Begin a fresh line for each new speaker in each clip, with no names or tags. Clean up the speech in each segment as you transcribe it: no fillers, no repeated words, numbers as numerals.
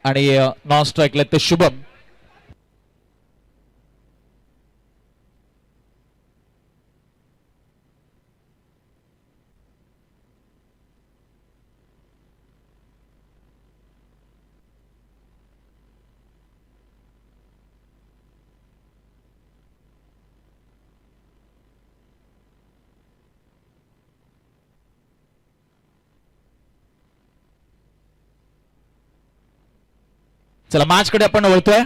आणि नॉन स्ट्राईकला ते शुभम. चला मॅच कडे आपण वळतोय.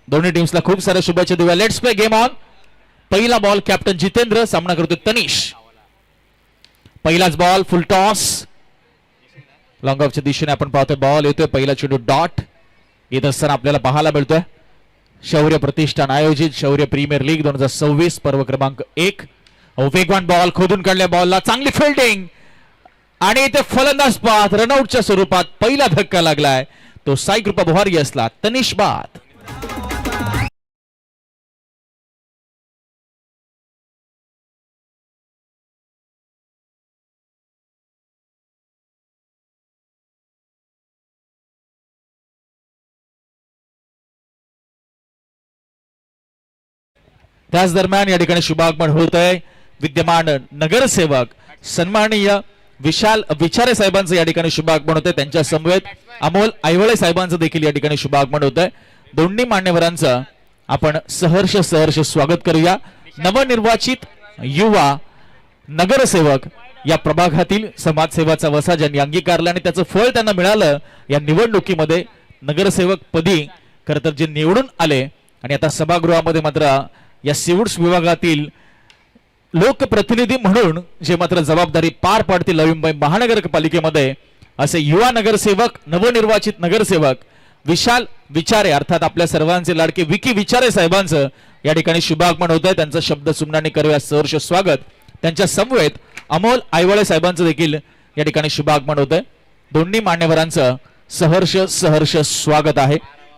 दोन्ही टीम्सला खूप साऱ्या शुभेच्छा देऊया. Let's play game on. पहिला बॉल कॅप्टन जितेंद्र, सामना करतोय तनिष. पहिलाच बॉल फुल टॉस लॉंग ऑफच्या दिशेने आपण पाहतोय. बॉल येतोय, पहिला चेंडू डॉट येत असताना आपल्याला पाहायला मिळतोय. शौर्य प्रतिष्ठान आयोजित शौर्य प्रीमियर लीग 2026 पर्व क्रमांक 1. वेगवान बॉल खोदून काढल्या, बॉलला चांगली फिल्डिंग आणि इथे फलंदाज बाद रनआउटच्या स्वरूपात पहिला धक्का लागलाय. तो साई कृपा वॉरियर्सला. तनिष बाद. त्याच दरम्यान या ठिकाणी शुभागमन होत आहे. विद्यमान नगरसेवक सन्माननीय विशाल विचारे साहेबांचं या ठिकाणी शुभागमन होत आहे. त्यांच्या समवेत अमोल आयवळे साहेबांचं देखील या ठिकाणी शुभागमन होत आहे. दोन्ही मान्यवरांचं आपण सहर्ष स्वागत करूया. नवनिर्वाचित युवा नगरसेवक या प्रभागातील समाजसेवाचा वसा ज्यांनी अंगीकारला आणि त्याचं फळ त्यांना मिळालं या निवडणुकीमध्ये. नगरसेवक पदी खरं तर जे निवडून आले आणि आता सभागृहामध्ये मात्र या सिव्हिल्स विभागातील लोकप्रतिनिधी म्हणून जे मात्र जबाबदारी पार पाडतील नवी मुंबई महानगरपालिकेमध्ये, असे युवा नगरसेवक नवनिर्वाचित नगरसेवक विशाल विचारे अर्थात आपल्या सर्वांचे लाडके विकी विचारे साहेबांचं या ठिकाणी शुभागमन होत आहे. त्यांचं शब्द सुमनाने करूया सहर्ष स्वागत. त्यांच्या समवेत अमोल आयवळे साहेबांचं देखील या ठिकाणी शुभागमन होत आहे. दोन्ही मान्यवरांचं सहर्ष स्वागत आहे.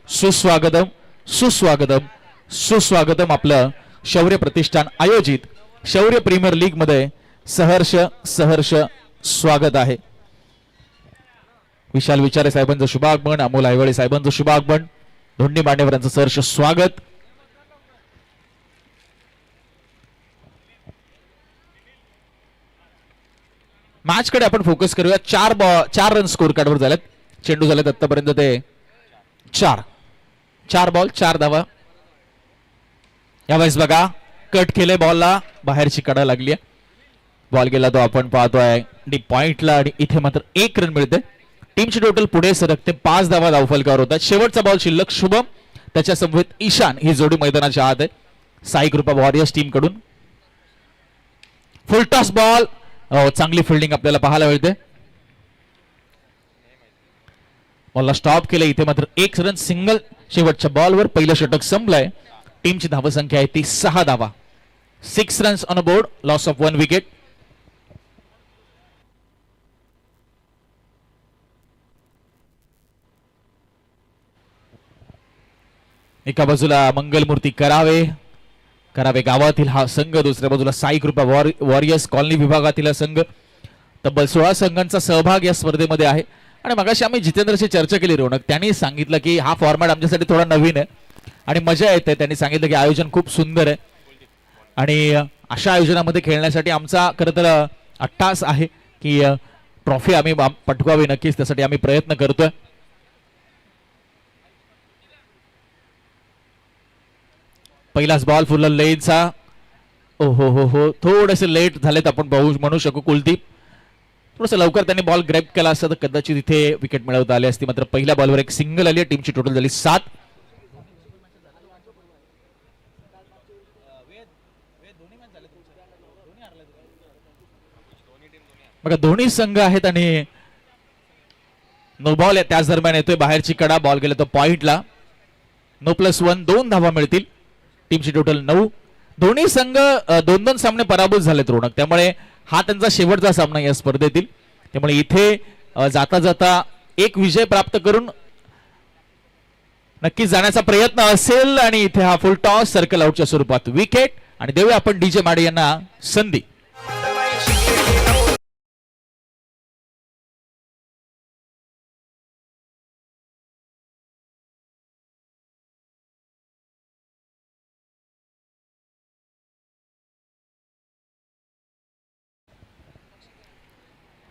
सुस्वागतम सुस्वागतम सुस्वागतम. आपलं शौर्य प्रतिष्ठान आयोजित शौर्य प्रीमियर लीग मध्ये सहर्ष स्वागत आहे. विशाल विचारे साहेबांचं शुभागमन, अमोल आयवळे साहेबांचं शुभागमन, दोन्ही मान्यवरांचं सहर्ष स्वागत. मॅच कडे आपण फोकस करूया. 4 रन स्कोर कार्डवर झालेत. चेंडू झालेत आतापर्यंत ते 4 बॉल 4 धावा. यावेळेस बघा कट केले बॉलला, बाहेरची कडा लागली. बॉल गेला तो आपण पाहतोय डीप पॉइंटला आणि इथे मात्र 1 रन मिळते. टीमची टोटल पुढे सरकते. 5 धावा धावफलकावर होतात. शेवटचा बॉल शिल्लक. शुभम त्याच्या समवेत ईशान ही जोडी मैदानाच्या आत आहे साई कृपा वॉरियर्स टीम कडून. फुल टॉस बॉल, चांगली फिल्डिंग आपल्याला पाहायला मिळते. बॉलला स्टॉप केलं. इथे मात्र 1 रन सिंगल शेवटच्या बॉलवर. पहिलं षटक संपलंय. टीमची धावसंख्या आहे ती 6 धावा. 6 runs on a board, loss of 1 wicket. एका बाजूला मंगलमूर्ती करावे गावातील हा संघ, दुसऱ्या बाजूला साई कृपा वॉरियर्स कॉलनी विभागातील हा संघ. तब्बल 16 संघांचा सहभाग या स्पर्धेमध्ये आहे. आणि मगाशी आम्ही जितेंद्रशी चर्चा केली रोनक, त्यांनी सांगितलं की हा फॉर्मॅट आमच्यासाठी थोडा नवीन आहे आणि मजा येते. त्यांनी सांगितलं की आयोजन खूप सुंदर आहे आणि अशा आयोजनामध्ये खेळण्यासाठी आमचा खरं तर अट्टास आहे की ट्रॉफी आम्ही पटकावी नक्कीच. त्यासाठी आम्ही प्रयत्न करतोय. पहिलाच बॉल फुल लेनचा. हो थोडेसे लेट झालेत आपण म्हणू शकू. कुलदीप थोडंसं लवकर त्यांनी बॉल ग्रॅब केला असता तर कदाचित इथे विकेट मिळवता आली असती. मात्र पहिल्या बॉलवर एक सिंगल आली. टीमची टोटल झाली 7. बघा दोन्ही संघ आहेत आणि नो बॉल आहे. त्याच दरम्यान येतोय बाहेरची कडा. बॉल गेला तो पॉइंटला. नो +1 2 धावा मिळतील. टीमची टोटल 9. दोन्ही संघ 2-2 सामने पराभूत झालेत रोनक, त्यामुळे हा त्यांचा शेवटचा सामना या स्पर्धेतील. त्यामुळे इथे जाता जाता एक विजय प्राप्त करून नक्की जाण्याचा प्रयत्न असेल. आणि इथे हा फुल टॉस सर्कल आउटच्या स्वरूपात विकेट. आणि देऊया आपण डीजे माडे यांना संधी.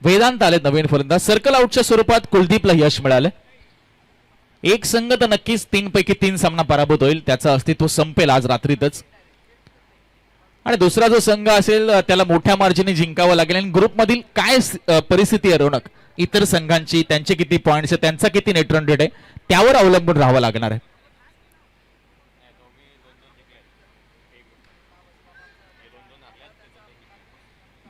वेदांत आले नवीन फलंदाज. सर्कल आउटच्या स्वरूपात कुलदीपला यश मिळालं. एक संघ तर नक्कीच 3 पैकी 3 सामना पराभूत होईल, त्याचं अस्तित्व संपेल आज रात्रीतच. आणि दुसरा जो संघ असेल त्याला मोठ्या मार्जिनने जिंकावं लागेल. आणि ग्रुपमधील काय परिस्थिती आहे रोनक, इतर संघांची, त्यांचे किती पॉईंट्स आहे, त्यांचा किती नेट रन रेट आहे, त्यावर अवलंबून राहावं लागणार आहे.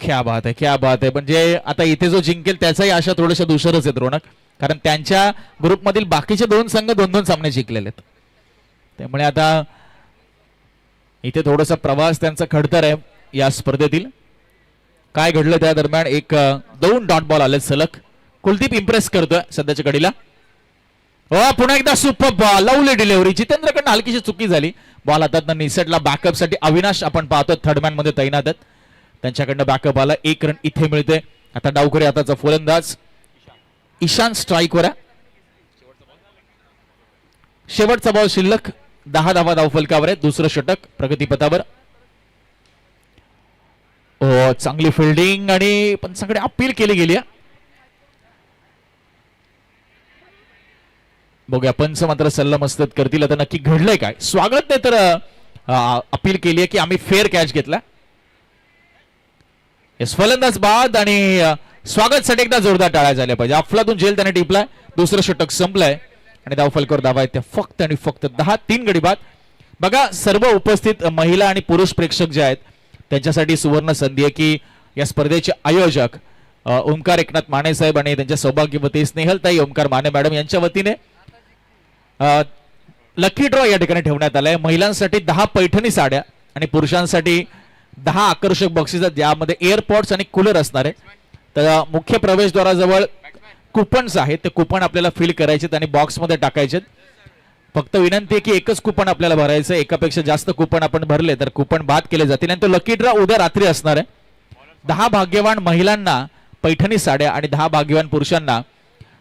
क्या बात आहे, क्या बात आहे. म्हणजे आता इथे जो जिंकेल त्याचाही आशा थोड्याशा दुसरच आहेत रोनक, कारण त्यांच्या ग्रुपमधील बाकीचे 2 संघ 2-2 सामने जिंकलेले आहेत. त्यामुळे आता इथे थोडासा प्रवास त्यांचा खडतर आहे या स्पर्धेतील. काय घडलं त्या दरम्यान, 2 डॉट बॉल आले सलग. कुलदीप इम्प्रेस करतोय सध्याच्या कडीला. पुन्हा एकदा सुपर बॉल, लवली डिलिव्हरी. जितेंद्रकडनं हलकीशी चुकी झाली, बॉल हातात निसटला. बॅकअप साठी अविनाश आपण पाहतो थर्ड मॅन मध्ये तैनात आहेत, त्यांच्याकडनं बॅकअप आला. 1 रन इथे मिळते. आता डावकरी आताचा फलंदाज ईशान स्ट्राईकवर आहे. शेवटचा बॉल शिल्लक, 10 धावा धावफलकावर आहे. दुसरं षटक प्रगतीपथावर. चांगली फिल्डिंग आणि पंचांकडे अपील केली गेली. बघूया पंच मात्र सल्ला मस्तत करतील. आता नक्की घडलंय काय, स्वागत नाही तर अपील केली आहे की आम्ही फेअर कॅच घेतला. फलंदाज बाद आणि स्वागतसाठी एकदा जोरदार टाळ्या झाल्या पाहिजे. अफलातून झेल त्याने टिपलाय. दुसरं षटक संपलंय आणि धावफलकावर धावा आहेत त्या फक्त आणि फक्त 10. 3 गडी बाद. बघा सर्व उपस्थित महिला आणि पुरुष प्रेक्षक जे आहेत त्यांच्यासाठी सुवर्ण संधी आहे की या स्पर्धेचे आयोजक ओमकार एकनाथ माने साहेब आणि त्यांच्या सौभाग्यवती स्नेहलताई ओमकार माने मॅडम यांच्या वतीने लकी ड्रॉ या ठिकाणी ठेवण्यात आलाय. महिलांसाठी 10 पैठणी साड्या आणि पुरुषांसाठी 10 आकर्षक बक्षीस, ज्यामध्ये एअरपॉड्स आणि कूलर असणार आहे. तर मुख्य प्रवेशद्वाराजवळ कुपन्स आहेत, ते कुपन आपल्याला फिल करायचे आणि बॉक्समध्ये टाकायचे. फक्त विनंती आहे की एकच कुपन आपल्याला भरायचं. एकापेक्षा जास्त कुपन आपण भरले तर कुपन बाद केले जातील. आणि तो लकी ड्रॉ उद्या रात्री असणार आहे. 10 भाग्यवान महिलांना पैठणी साड्या आणि 10 भाग्यवान पुरुषांना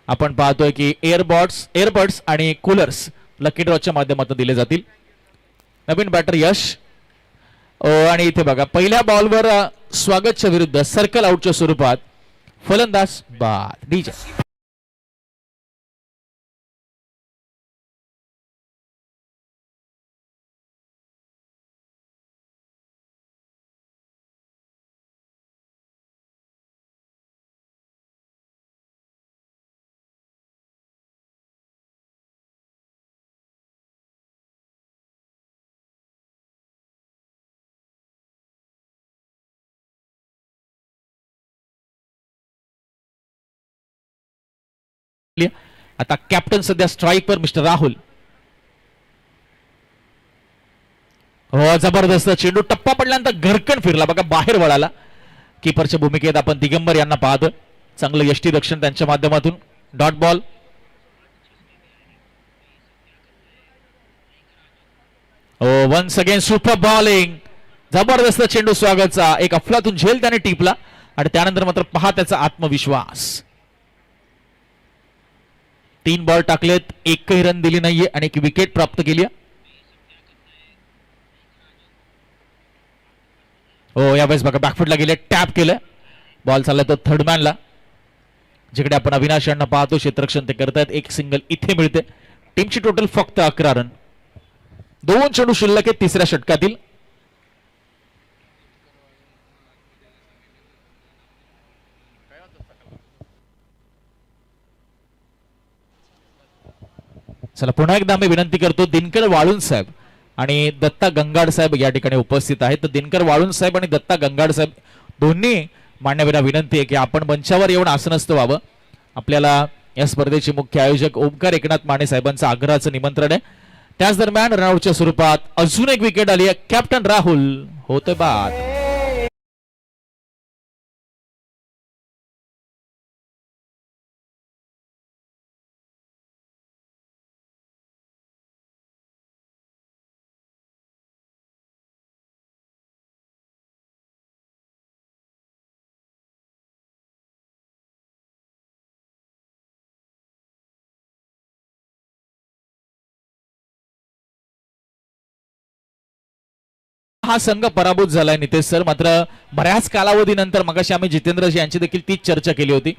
आपण पाहतोय की एअरबड्स आणि कूलर्स लकी ड्रॉच्या माध्यमातून दिले जातील. नवीन बॅटर यश. आणि इथे बघा पहिल्या बॉलवर स्वागतच्या विरुद्ध सर्कल आउटच्या स्वरूपात फलंदाज बाद. डीजे आता कॅप्टन सध्या स्ट्राईकवर मिस्टर राहुल. जबरदस्त चेंडू टप्पा पडल्यानंतर घरकन फिरला बघा, बाहेर वळाला. कीपरच्या भूमिकेत आपण दिगंबर यांना पाहतो. चांगलं यष्टी रक्षण त्यांच्या माध्यमातून. Dot ball. Once again super bowling. जबरदस्त चेंडू स्वागतचा. एक अफलातून झेल त्याने टिपला आणि त्यानंतर मात्र पहा त्याचा आत्मविश्वास. 3 बॉल टाकलेत, एकही रन दिली नाहीये आणि एक विकेट प्राप्त केली. यावेळेस बघा बॅकफुटला गेले, टॅप केलं. बॉल चालला तो थर्ड मॅनला, जिकडे आपण अविनाश यांना पाहतो क्षेत्ररक्षण ते करतायत. एक सिंगल इथे मिळते. टीमची टोटल फक्त 11 रन. 2 चेंडू शिल्लक आहेत तिसऱ्या षटकातील. चला पुन्हा एकदा आम्ही विनंती करतो, दिनकर वाळुंज साहेब आणि दत्ता गंगाड साहेब या ठिकाणी उपस्थित आहेत. तर दिनकर वाळुंज साहेब आणि दत्ता गंगाड साहेब दोन्ही मान्यवरांना विनंती आहे की आपण मंचावर येऊन आसनस्थ व्हावं. आपल्याला या स्पर्धेचे मुख्य आयोजक ओमकार एकनाथ माने साहेबांचं आग्रहाचं निमंत्रण आहे. त्याच दरम्यान रनआउटच्या स्वरूपात अजून एक विकेट आली आहे. कॅप्टन राहुल होतोय बाद. हा संघ पराभूत झालाय नितेश सर. मात्र बऱ्याच कालावधीनंतर मगाशी आम्ही जितेंद्रजी यांची देखील तीच चर्चा केली होती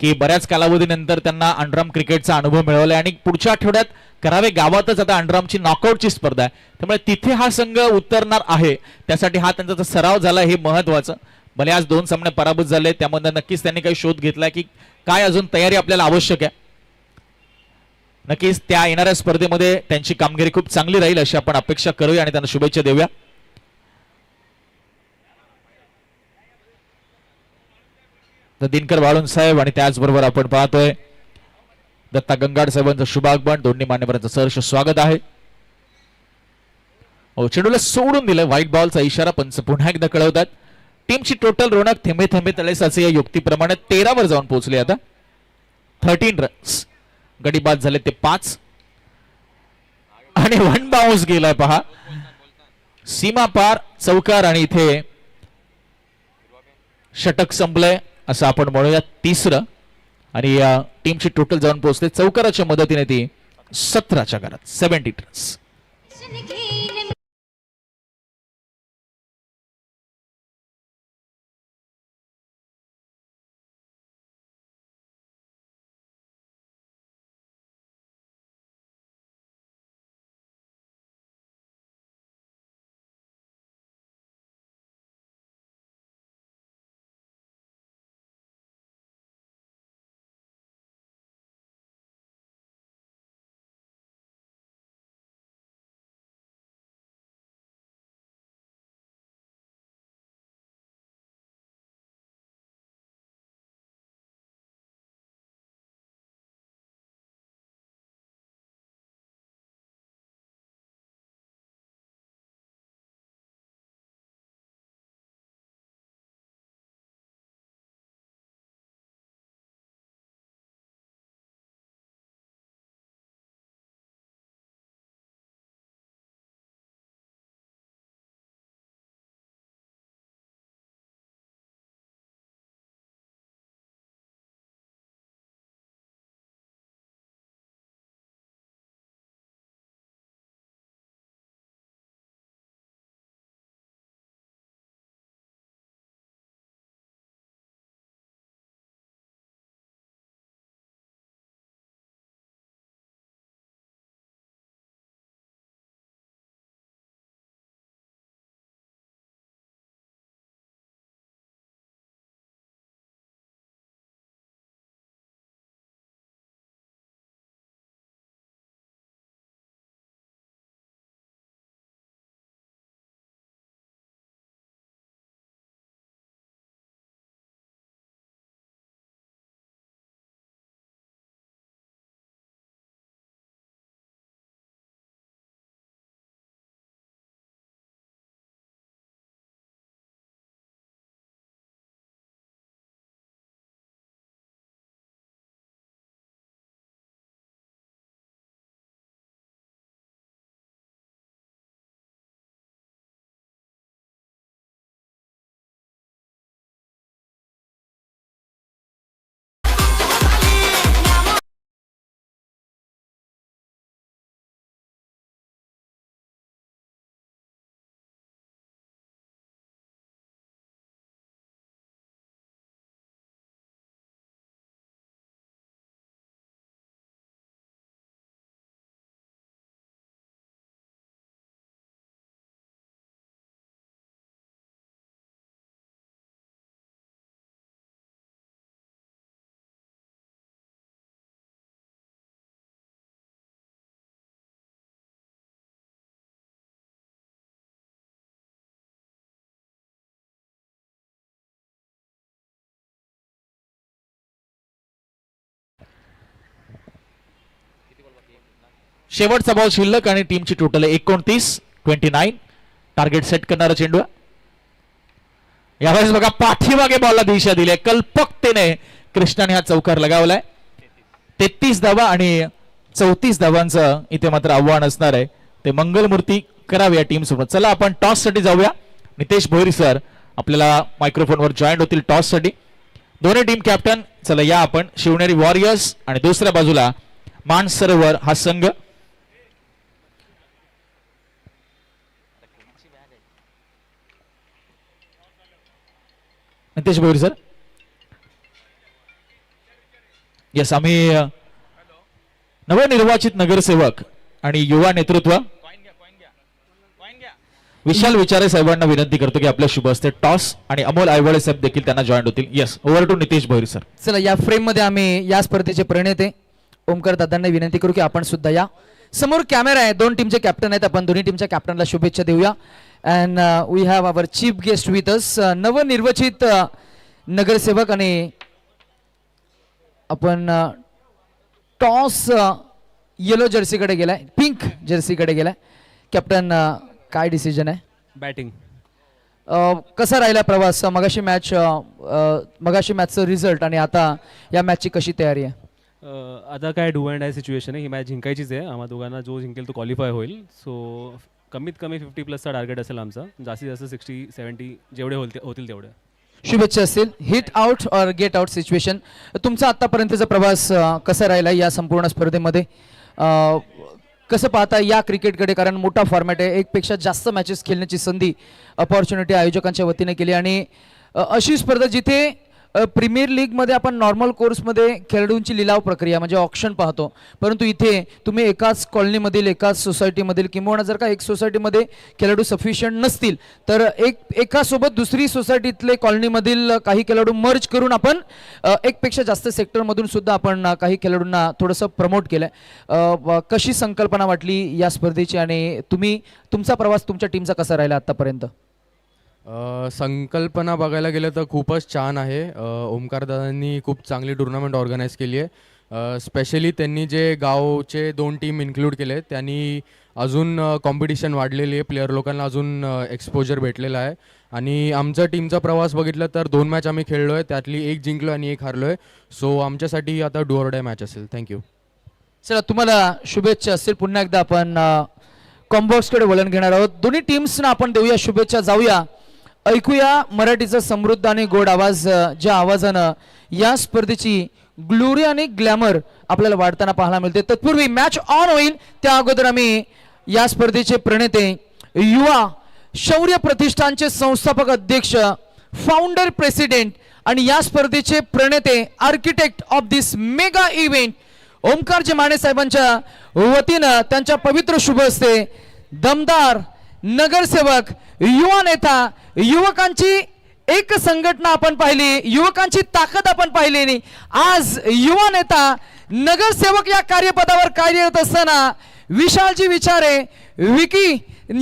की बऱ्याच कालावधीनंतर त्यांना अंडरआर्म क्रिकेटचा अनुभव मिळवलाय आणि पुढच्या आठवड्यात करावे गावातच आता अंडरआर्मची नॉकआउटची स्पर्धा आहे, त्यामुळे तिथे हा संघ उतरणार आहे. त्यासाठी हा त्यांचा सराव झाला हे महत्वाचं. भले आज 2 सामने पराभूत झाले, त्यामध्ये नक्कीच त्यांनी काही शोध घेतलाय की काय अजून तयारी आपल्याला आवश्यक आहे. नक्कीच त्या येणाऱ्या स्पर्धेमध्ये त्यांची कामगिरी खूप चांगली राहील अशी आपण अपेक्षा करूया आणि त्यांना शुभेच्छा देऊया. दिनकर वाळुंज साहेब आणि त्याचबरोबर आपण पाहतोय दत्ता गंगाड साहेबांचं शुभागमन. दोन्ही मान्यवरांचं सहर्ष स्वागत आहे. चेंडूला सोडून दिलं, व्हाईट बॉलचा इशारा पंच पुन्हा एकदा कळवतात. टीमची टोटल रोनक थेंबे थेंबे तळेसाचे या युक्तीप्रमाणे 13 वर जाऊन पोहोचले. आता 13 रन्स गडी बाद झाले ते 5 आणि 1 बाउन्स गेलाय पहा सीमा पार चौकार आणि इथे षटक संपलंय असं आपण म्हणूया. 3रं आणि या टीमची टोटल जाऊन पोहोचते चौकाराच्या मदतीने ती 17च्या घरात 70 रन्स. शेवटचा बॉल शिल्लक आणि टीमची टोटल 29 टार्गेट सेट करणारा चेंडू. यावेळेस बघा पाठीमागे बॉलला दिशा दिली, कल्पकतेने कृष्णाने हा चौकार लगावलाय. 33 धावा आणि 34 धावांचं इथे मात्र आव्हान असणार आहे. ते मंगलमूर्ती करावे या टीम सोबत. चला आपण टॉस साठी जाऊया. नितेश भोईर सर आपल्याला मायक्रोफोनवर जॉईन होतील टॉस साठी. दोन्ही टीम कॅप्टन चला या आपण. शिवनेरी वॉरियर्स आणि दुसऱ्या बाजूला मानसरोवर हा संघ. नितेश भोईर सर. यस, आम्ही नवनिर्वाचित नगरसेवक आणि युवा नेतृत्व विशाल विचारे साहेबांना विनंती करतो की आपल्या शुभ हस्ते टॉस आणि अमोल आयवाळे साहेब देखील त्यांना जॉईन होतील. Yes, over to Nitesh Bhoir sir.
चला, या फ्रेम मध्ये आम्ही या स्पर्धेचे प्रणेते ओमकार दादांना विनंती करू की आपण सुद्धा या. समोर कॅमेरा आहे, दोन टीमचे कॅप्टन आहेत, आपण दोन्ही टीमच्या कॅप्टनला शुभेच्छा देऊया. And we have our chief guest with us, नवनिर्वाचित नगरसेवक आणि आपण टॉस येलो जर्सीकडे गेलाय, पिंक जर्सीकडे गेलाय. कॅप्टन, काय डिसिजन आहे?
बॅटिंग.
कसा राहिला प्रवास? मगाशी मॅचचं रिझल्ट आणि आता या मॅचची कशी तयारी आहे?
आता काय डू अँड डाय सिच्युएशन आहे, ही मॅच जिंकायचीच आहे. आम्हा दोघांना जो जिंकेल तो क्वालिफाय होईल. सो कमीत कमी 50+ टार्गेट असेल आमचा, जास्तीत जास्त 60-70 जेवढे होतील तेवढे.
शुभेच्छा असतील. हिट आउट और गेट आउट सिच्युएशन. तुमचा आतापर्यंतचा प्रवास कसा राहिला या संपूर्ण स्पर्धेमध्ये? कसं पाहता या क्रिकेटकडे? कारण मोठा फॉर्मॅट आहे, एकपेक्षा जास्त मॅचेस खेळण्याची संधी अपॉर्च्युनिटी आयोजकांच्या वतीने केली आणि अशी स्पर्धा जिथे प्रीमियर लीगमध्ये आपण नॉर्मल कोर्समध्ये खेळाडूंची लिलाव प्रक्रिया म्हणजे ऑक्शन पाहतो, परंतु इथे तुम्ही एकाच कॉलनीमधील, एकाच सोसायटीमधील किंवा जर का एक सोसायटीमध्ये खेळाडू सफिशियंट नसतील तर एकासोबत दुसरी सोसायटीतले कॉलनीमधील काही खेळाडू मर्ज करून आपण एकपेक्षा जास्त सेक्टरमधून सुद्धा आपण काही खेळाडूंना थोडंसं प्रमोट केलं. कशी संकल्पना वाटली या स्पर्धेची आणि तुमचा प्रवास तुमच्या टीमचा कसा राहिला आतापर्यंत?
संकल्पना बघायला गेलं तर खूपच छान आहे. ओमकार दादांनी खूप चांगली टुर्नामेंट ऑर्गनाईज केली आहे. स्पेशली त्यांनी जे गावचे 2 टीम इन्क्लूड केले, त्यांनी अजून कॉम्पिटिशन वाढलेली आहे, प्लेयर लोकांना अजून एक्सपोजर भेटलेला आहे. आणि आमचा टीमचा प्रवास बघितला तर 2 मॅच आम्ही खेळलो आहे, त्यातली 1 जिंकलो आणि 1 हारलो आहे. सो आमच्यासाठी आता डू ऑर डाय मॅच असेल. थँक्यू.
चला, तुम्हाला शुभेच्छा असतील. पुन्हा एकदा आपण कॉम्बॉक्सकडे वळण घेणार आहोत. दोन्ही टीम्सना आपण देऊया शुभेच्छा. जाऊया, ऐकूया मराठीचा समृद्ध आणि गोड आवाज, ज्या आवाजानं या स्पर्धेची ग्लोरी आणि ग्लॅमर आपल्याला वाढताना पाहायला मिळते. तत्पूर्वी मॅच ऑन होईल त्या अगोदर आम्ही या स्पर्धेचे प्रणेते, युवा शौर्य प्रतिष्ठानचे संस्थापक अध्यक्ष, फाउंडर, प्रेसिडेंट आणि या स्पर्धेचे प्रणेते, architect of this mega event, Omkarji Mane साहेबांच्या वतीनं त्यांच्या पवित्र शुभ हस्ते दमदार नगरसेवक, युवा नेता, युवकांची एक संघटना आपण पाहिली, युवकांची ताकद आपण पाहिली नाही. आज युवा नेता, नगरसेवक या कार्यपदावर कार्यरत असताना विशालजी विचारे, विकी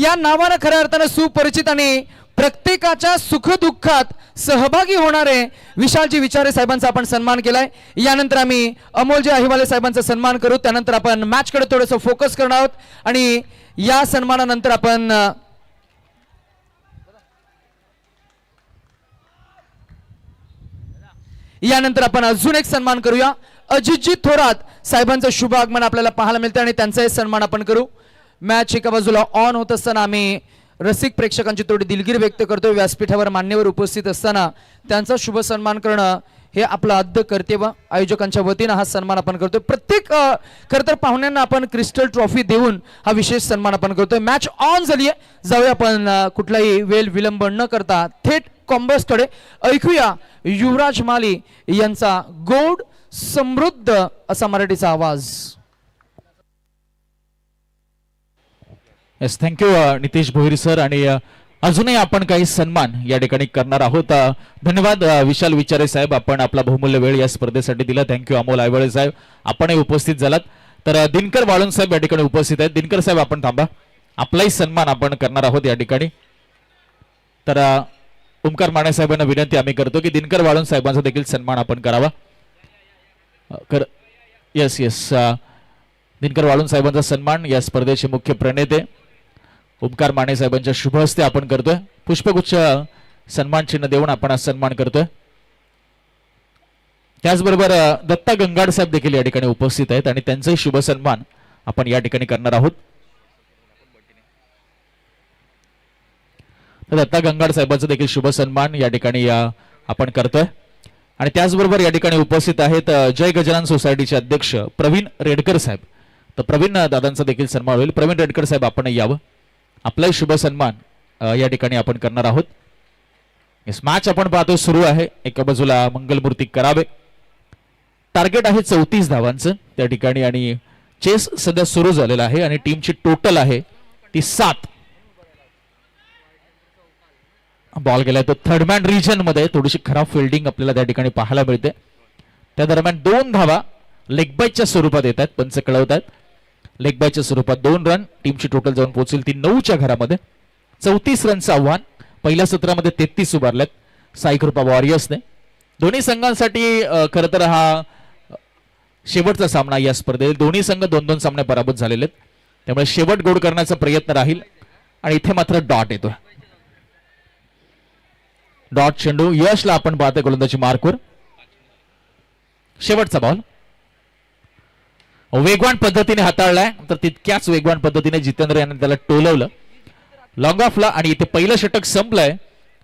या नावानं खऱ्या अर्थानं सुपरिचित आणि प्रत्येकाच्या सुखदुःखात सहभागी होणारे विशालजी विचारे साहेबांचा आपण सन्मान केलाय. यानंतर आम्ही अमोलजी अहिवाले साहेबांचा सन्मान करू. त्यानंतर आपण मॅचकडे थोडंसं फोकस करणार आहोत आणि या सन्मानानंतर आपण अजून एक सन्मान करूया. अजितजी थोरात साहेबांचं शुभ आगमन आपल्याला पाहायला मिळतं आणि त्यांचाही सन्मान आपण करू. मॅच एका बाजूला ऑन होत असताना आम्ही रसिक प्रेक्षकांची थोडी दिलगिरी व्यक्त करतो. व्यासपीठावर मान्यवर उपस्थित असताना त्यांचा शुभ सन्मान करणं हे आपलं आद्य कर्तव्य. आयोजकांच्या वतीनं हा सन्मान आपण करतोय. प्रत्येक खरं तर पाहुण्यांना आपण क्रिस्टल ट्रॉफी देऊन हा विशेष सन्मान आपण करतोय. मॅच ऑन झाली आहे. जाऊया आपण कुठलाही वेळ विलंब न करता थेट कॉम्बसकडे. ऐकूया युवराज माली यांचा गोड समृद्ध असा मराठीचा आवाज.
Yes, thank you Nitesh Bhoir sir. आणि अजूनही आपण काही सन्मान या ठिकाणी करणार आहोत. धन्यवाद विशाल विचारे साहेब, आपण आपला बहुमूल्य वेळ या स्पर्धेसाठी दिला. थँक्यू अमोल आयवाळे साहेब, आपणही उपस्थित झालात. तर दिनकर वाळून साहेब या ठिकाणी उपस्थित आहेत. दिनकर साहेब आपण थांबा, आपलाही सन्मान आपण करणार आहोत या ठिकाणी. तर ओमकार माने साहेबांना विनंती आम्ही करतो की दिनकर वाळून साहेबांचा देखील सन्मान आपण करावा. येस येस, दिनकर वाळून साहेबांचा सन्मान या स्पर्धेचे मुख्य प्रणेते ओमकार माने साहेबांच्या शुभ हस्ते आपण करतोय. पुष्पगुच्छ सन्मान चिन्ह देऊन आपण हा सन्मान करतोय. त्याचबरोबर दत्ता गंगाड साहेब देखील या ठिकाणी उपस्थित आहेत आणि त्यांचाही शुभ सन्मान आपण या ठिकाणी करणार आहोत. दत्ता गंगाड साहेबांचा देखील शुभ सन्मान या ठिकाणी आपण करतोय. आणि त्याचबरोबर या ठिकाणी उपस्थित आहेत जय गजानन सोसायटीचे अध्यक्ष प्रवीण रेडकर साहेब. तर प्रवीण दादांचा देखील सन्मान होईल. प्रवीण रेडकर साहेब आपण यावं, आपलाही शुभ सन्मान या ठिकाणी आपण करणार आहोत. येस, मॅच आपण पाहतो सुरू आहे. एका बाजूला मंगलमूर्ती करावे, टार्गेट आहे 34 धावांचं त्या ठिकाणी आणि चेस सध्या सुरू झालेला आहे आणि टीमची टोटल आहे ती 7. बॉल गेलाय तो थर्ड मॅन रिजन मध्ये. थोडीशी खराब फिल्डिंग आपल्याला त्या ठिकाणी पाहायला मिळते. त्या दरम्यान 2 धावा लेग बायच्या स्वरूपात येत आहेत. पंच कळवतात लेग बायच्या स्वरूपात 2 रन. टीमची टोटल जाऊन पोहोचेल ती 9च्या घरामध्ये. 34 रनचं आव्हान. पहिल्या सत्रामध्ये 33 उभारलेत साईकृपा वॉरियर्सने. दोन्ही संघांसाठी खरं तर हा शेवटचा सामना या स्पर्धेत. दोन्ही संघ 2-2 सामने पराभूत झालेले आहेत, त्यामुळे शेवट गोड करण्याचा प्रयत्न राहील. आणि इथे मात्र डॉट येतो. डॉट चेंडू यशला आपण पाहतोय गोलंदाजी मार्कवर. शेवटचा बॉल वेगवान पद्धतीने हाताळलाय, तर तितक्याच वेगवान पद्धतीने जितेंद्र यांनी त्याला टोलवलं लॉंग ऑफला आणि इथे पहिलं षटक संपलंय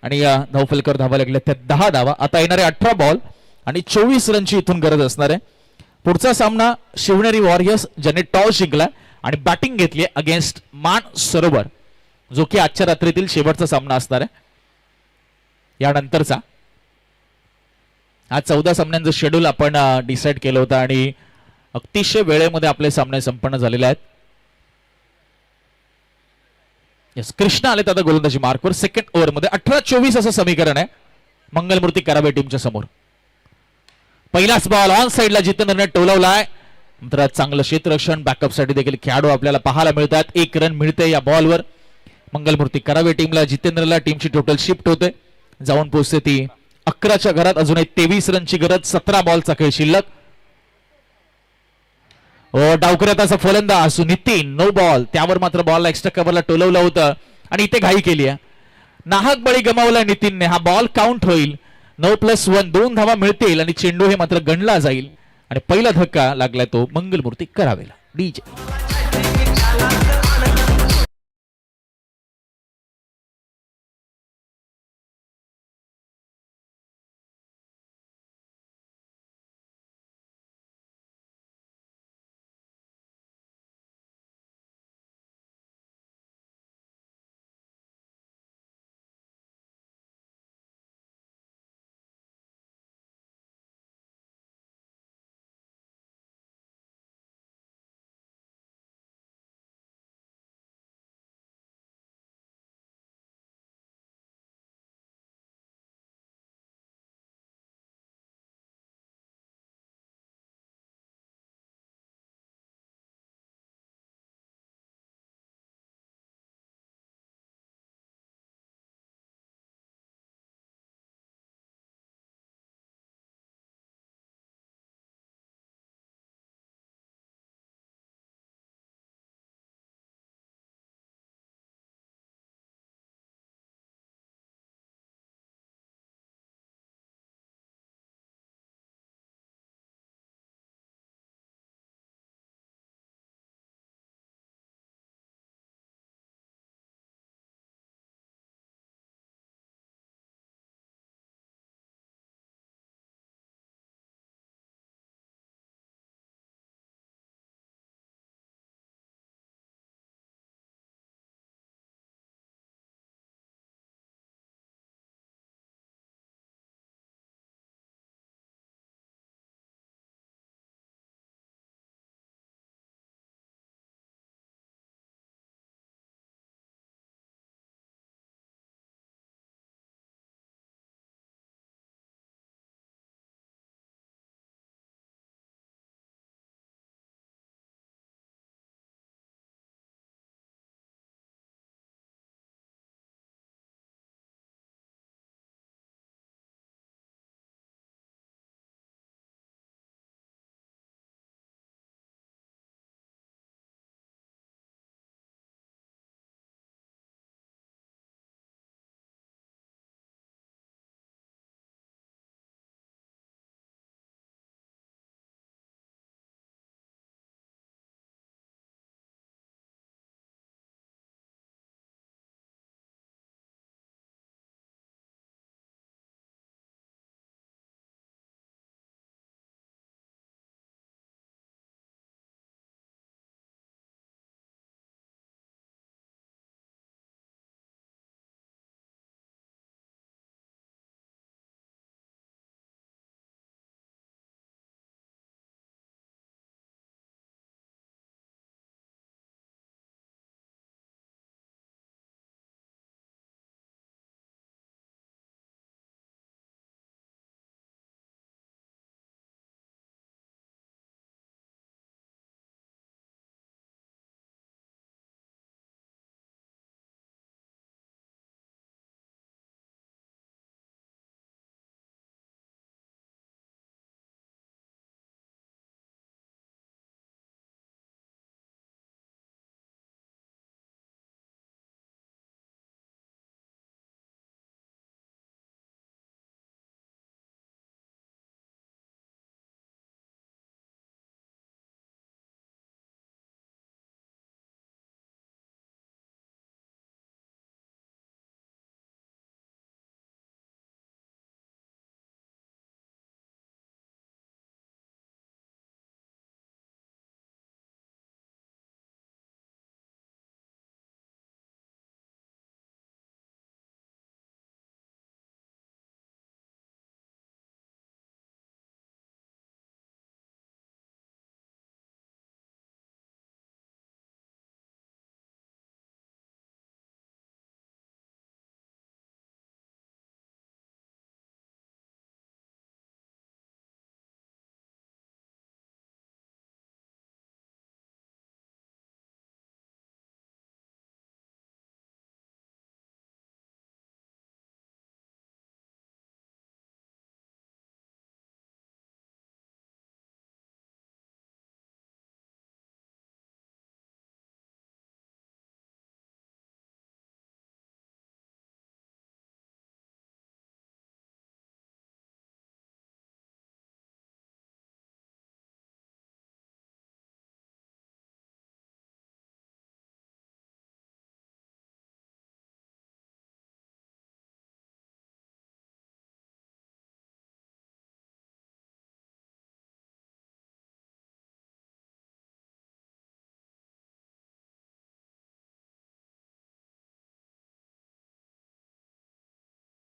आणि धावफलकर धावा लागल्या त्या 10 धावा. आता येणारे 18 बॉल आणि 24 रनची इथून गरज असणार आहे. पुढचा सामना शिवनेरी वॉरियर्स ज्यांनी टॉस जिंकला आणि बॅटिंग घेतली अगेन्स्ट मान सरोवर, जो की आजच्या रात्रीतील शेवटचा सामना असणार आहे. यानंतरचा हा 14 सामन्यांचं शेड्यूल आपण डिसाईड केलं होतं आणि अतिशय वेळेमध्ये आपले सामने संपन्न झालेले आहेत. यस, कृष्णा आले आता गोलंदाजी मार्कवर. सेकंड ओव्हरमध्ये 18-24 असं समीकरण आहे मंगलमूर्ती करावे टीमच्या समोर. पहिलाच बॉल ऑन साईडला जितेंद्रने टोलवलाय. नंतर चांगलं क्षेत्ररक्षण बॅकअप साठी देखील खेळाडू आपल्याला पाहायला मिळतात. 1 रन मिळते या बॉलवर मंगलमूर्ती करावे टीमला. जितेंद्रला टीमची टोटल शिफ्ट होते, जाऊन पोहोचते ती 11च्या घरात. अजून 23 रनची गरज. 17 बॉलचा खेळ शिल्लक. डावकऱ्यात असा फलंदाज नितीन, नो बॉल. त्यावर मात्र बॉलला एक्स्ट्रा कव्हरला टोलवलं होतं आणि इथे घाई केली आहे. नाहक बळी गमावला नितीनने. हा बॉल काउंट होईल. 9+1 2 धावा मिळतील आणि चेंडू हे मात्र गणला जाईल आणि पहिला धक्का लागलाय तो मंगलमूर्ती करावेला. डीजे